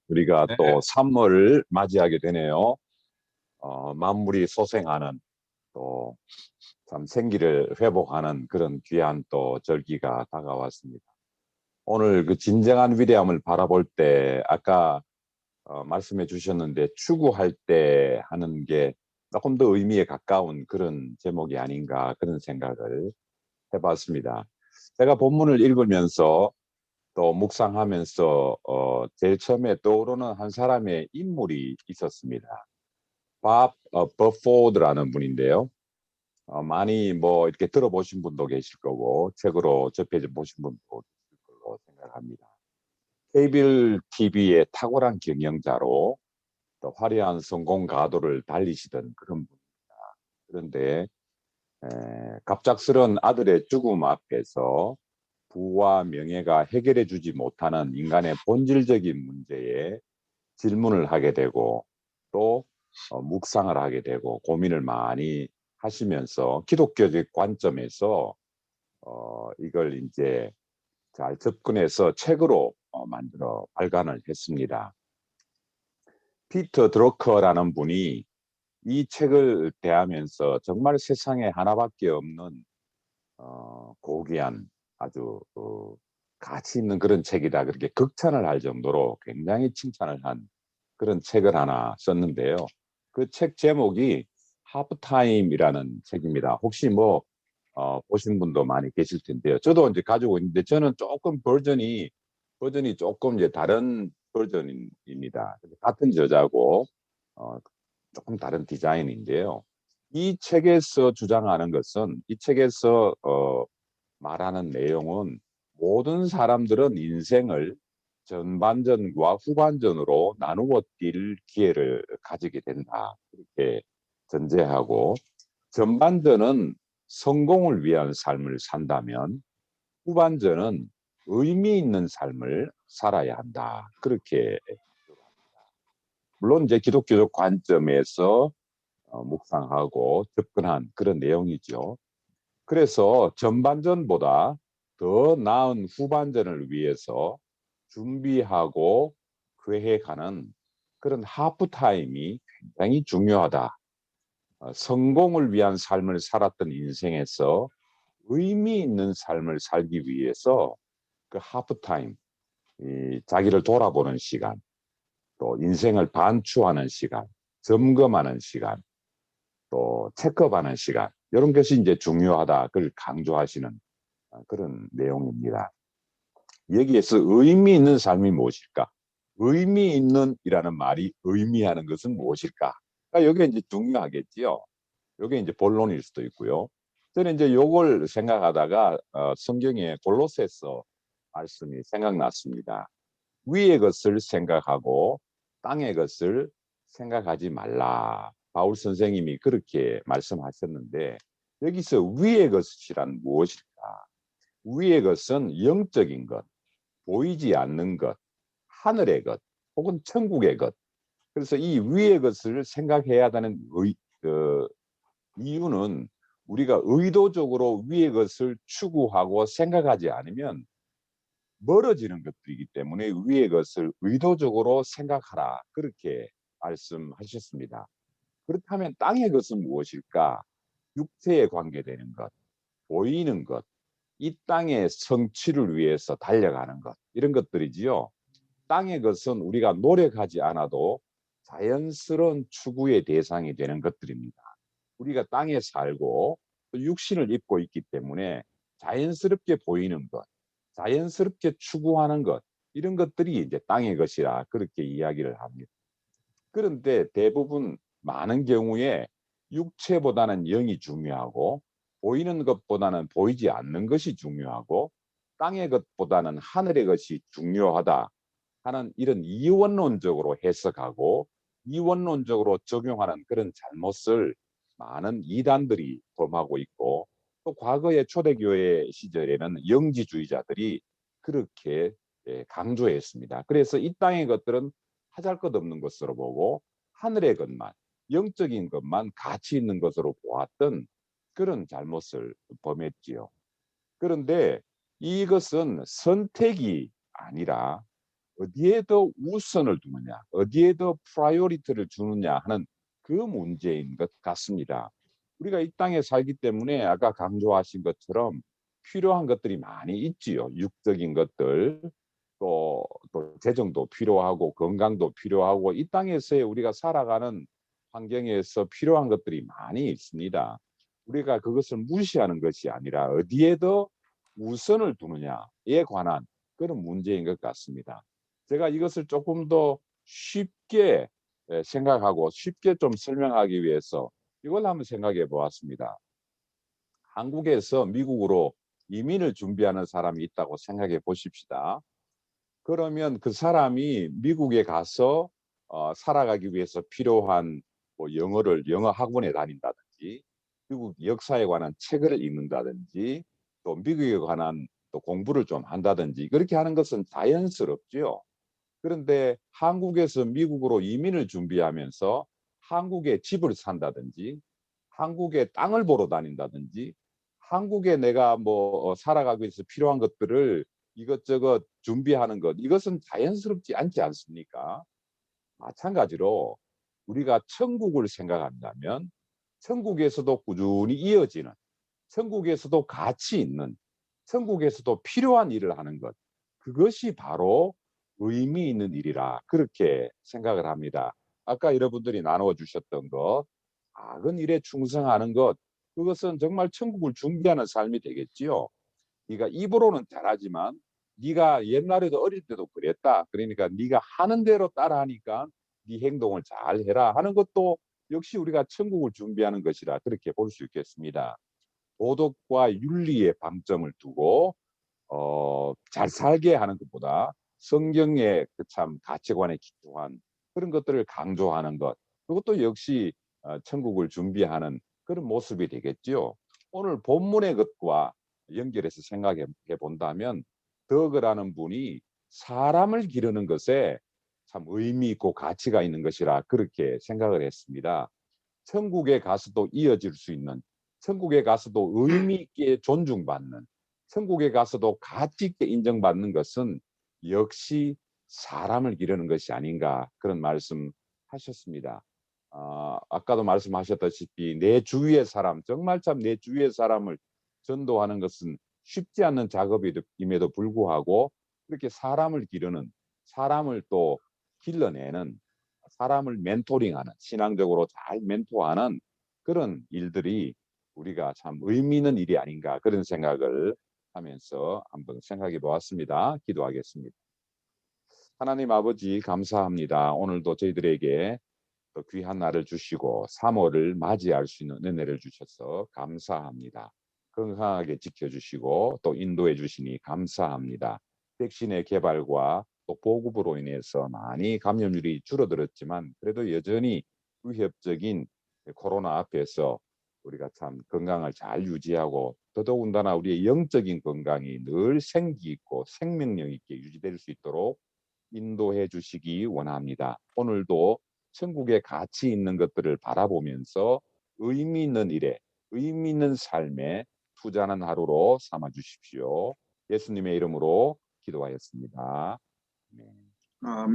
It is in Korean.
우리가 또 네, 3월을 맞이하게 되네요. 만물이 소생하는 또 참 생기를 회복하는 그런 귀한 또 절기가 다가왔습니다. 오늘 그 진정한 위대함을 바라볼 때 아까 말씀해 주셨는데 추구할 때 하는 게 조금 더 의미에 가까운 그런 제목이 아닌가 그런 생각을 해봤습니다. 제가 본문을 읽으면서 또 묵상하면서 제일 처음에 떠오르는 한 사람의 인물이 있었습니다. 밥 버포드라는 분인데요. 많이 뭐 이렇게 들어보신 분도 계실 거고 책으로 접해 보신 분도 계실 걸로 생각합니다. 케이블 TV의 탁월한 경영자로 또 화려한 성공 가도를 달리시던 그런 분입니다. 그런데 갑작스런 아들의 죽음 앞에서 부와 명예가 해결해 주지 못하는 인간의 본질적인 문제에 질문을 하게 되고 또 묵상을 하게 되고 고민을 많이 하시면서 기독교적 관점에서 이걸 이제 잘 접근해서 책으로 만들어 발간을 했습니다. 피터 드러커라는 분이 이 책을 대하면서 정말 세상에 하나밖에 없는 고귀한 아주 가치 있는 그런 책이다. 그렇게 극찬을 할 정도로 굉장히 칭찬을 한 그런 책을 하나 썼는데요. 그 책 제목이 하프타임이라는 책입니다. 혹시 뭐 보신 분도 많이 계실 텐데요. 저도 이제 가지고 있는데 저는 조금 버전이 조금 이제 다른 버전입니다. 같은 저자고 어, 조금 다른 디자인인데요. 이 책에서 주장하는 것은 이 책에서 말하는 내용은 모든 사람들은 인생을 전반전과 후반전으로 나누어 뛸 기회를 가지게 된다. 이렇게 전제하고 전반전은 성공을 위한 삶을 산다면 후반전은 의미 있는 삶을 살아야 한다. 그렇게 물론 이제 기독교적 관점에서 묵상하고 접근한 그런 내용이죠. 그래서 전반전보다 더 나은 후반전을 위해서 준비하고 계획하는 그런 하프타임이 굉장히 중요하다. 성공을 위한 삶을 살았던 인생에서 의미 있는 삶을 살기 위해서 그 하프타임, 자기를 돌아보는 시간, 또 인생을 반추하는 시간, 점검하는 시간, 또 체크업하는 시간, 이런 것이 이제 중요하다. 그걸 강조하시는 그런 내용입니다. 여기에서 의미 있는 삶이 무엇일까? 의미 있는이라는 말이 의미하는 것은 무엇일까? 그러니까 이게 이제 중요하겠지요. 이게 이제 본론일 수도 있고요. 저는 이제 요걸 생각하다가 성경의 골로새서 말씀이 생각났습니다. 위의 것을 생각하고 땅의 것을 생각하지 말라. 바울 선생님이 그렇게 말씀하셨는데 여기서 위의 것이란 무엇일까? 위의 것은 영적인 것, 보이지 않는 것, 하늘의 것, 혹은 천국의 것. 그래서 이 위의 것을 생각해야 하는 이유는 우리가 의도적으로 위의 것을 추구하고 생각하지 않으면 멀어지는 것들이기 때문에 위의 것을 의도적으로 생각하라. 그렇게 말씀하셨습니다. 그렇다면 땅의 것은 무엇일까? 육체에 관계되는 것, 보이는 것, 이 땅의 성취를 위해서 달려가는 것, 이런 것들이지요. 땅의 것은 우리가 노력하지 않아도 자연스러운 추구의 대상이 되는 것들입니다. 우리가 땅에 살고 육신을 입고 있기 때문에 자연스럽게 보이는 것, 자연스럽게 추구하는 것, 이런 것들이 이제 땅의 것이라 그렇게 이야기를 합니다. 그런데 대부분 많은 경우에 육체보다는 영이 중요하고 보이는 것보다는 보이지 않는 것이 중요하고 땅의 것보다는 하늘의 것이 중요하다 하는 이런 이원론적으로 해석하고 이원론적으로 적용하는 그런 잘못을 많은 이단들이 범하고 있고 또 과거의 초대교회 시절에는 영지주의자들이 그렇게 강조했습니다. 그래서 이 땅의 것들은 하잘것없는 것으로 보고 하늘의 것만, 영적인 것만 가치 있는 것으로 보았던 그런 잘못을 범했지요. 그런데 이것은 선택이 아니라 어디에 더 우선을 두느냐, 어디에 더 프라이오리티를 주느냐 하는 그 문제인 것 같습니다. 우리가 이 땅에 살기 때문에 아까 강조하신 것처럼 필요한 것들이 많이 있지요. 육적인 것들, 또 재정도 필요하고 건강도 필요하고 이 땅에서의 우리가 살아가는 환경에서 필요한 것들이 많이 있습니다. 우리가 그것을 무시하는 것이 아니라 어디에 더 우선을 두느냐에 관한 그런 문제인 것 같습니다. 제가 이것을 조금 더 쉽게 생각하고 쉽게 좀 설명하기 위해서 이걸 한번 생각해 보았습니다. 한국에서 미국으로 이민을 준비하는 사람이 있다고 생각해 보십시다. 그러면 그 사람이 미국에 가서 살아가기 위해서 필요한 뭐 영어 학원에 다닌다든지 미국 역사에 관한 책을 읽는다든지 또 미국에 관한 또 공부를 좀 한다든지 그렇게 하는 것은 자연스럽지요. 그런데 한국에서 미국으로 이민을 준비하면서 한국에 집을 산다든지 한국에 땅을 보러 다닌다든지 한국에 내가 뭐 살아가기 위해서 필요한 것들을 이것저것 준비하는 것 이것은 자연스럽지 않지 않습니까? 마찬가지로 우리가 천국을 생각한다면 천국에서도 꾸준히 이어지는 천국에서도 가치 있는 천국에서도 필요한 일을 하는 것 그것이 바로 의미 있는 일이라 그렇게 생각을 합니다. 아까 여러분들이 나누어 주셨던 것 작은 일에 충성하는 것 그것은 정말 천국을 준비하는 삶이 되겠지요. 네가 입으로는 잘하지만 네가 옛날에도 어릴 때도 그랬다. 그러니까 네가 하는 대로 따라하니까 네 행동을 잘 해라 하는 것도 역시 우리가 천국을 준비하는 것이라 그렇게 볼 수 있겠습니다. 도덕과 윤리에 방점을 두고 잘 살게 하는 것보다 성경의 그 참 가치관에 기초한 그런 것들을 강조하는 것 그것도 역시 천국을 준비하는 그런 모습이 되겠지요. 오늘 본문의 것과 연결해서 생각해 본다면 덕이라는 분이 사람을 기르는 것에 참 의미 있고 가치가 있는 것이라 그렇게 생각을 했습니다. 천국에 가서도 이어질 수 있는 천국에 가서도 의미 있게 존중받는 천국에 가서도 가치 있게 인정받는 것은 역시 사람을 기르는 것이 아닌가 그런 말씀 하셨습니다. 아까도 말씀하셨다시피 내 주위의 사람 정말 참 내 주위의 사람을 전도하는 것은 쉽지 않는 작업임에도 불구하고 그렇게 사람을 기르는 사람을 또 길러내는 사람을 멘토링하는 신앙적으로 잘 멘토하는 그런 일들이 우리가 참 의미 있는 일이 아닌가 그런 생각을 하면서 한번 생각해 보았습니다. 기도하겠습니다. 하나님 아버지 감사합니다. 오늘도 저희들에게 또 귀한 날을 주시고 3월을 맞이할 수 있는 은혜를 주셔서 감사합니다. 건강하게 지켜주시고 또 인도해 주시니 감사합니다. 백신의 개발과 또 보급으로 인해서 많이 감염률이 줄어들었지만 그래도 여전히 위협적인 코로나 앞에서 우리가 참 건강을 잘 유지하고 더더군다나 우리의 영적인 건강이 늘 생기 있고 생명력 있게 유지될 수 있도록 인도해 주시기 원합니다. 오늘도 천국의 가치 있는 것들을 바라보면서 의미 있는 일에 의미 있는 삶에 투자하는 하루로 삼아 주십시오. 예수님의 이름으로 기도하였습니다. 네. 아,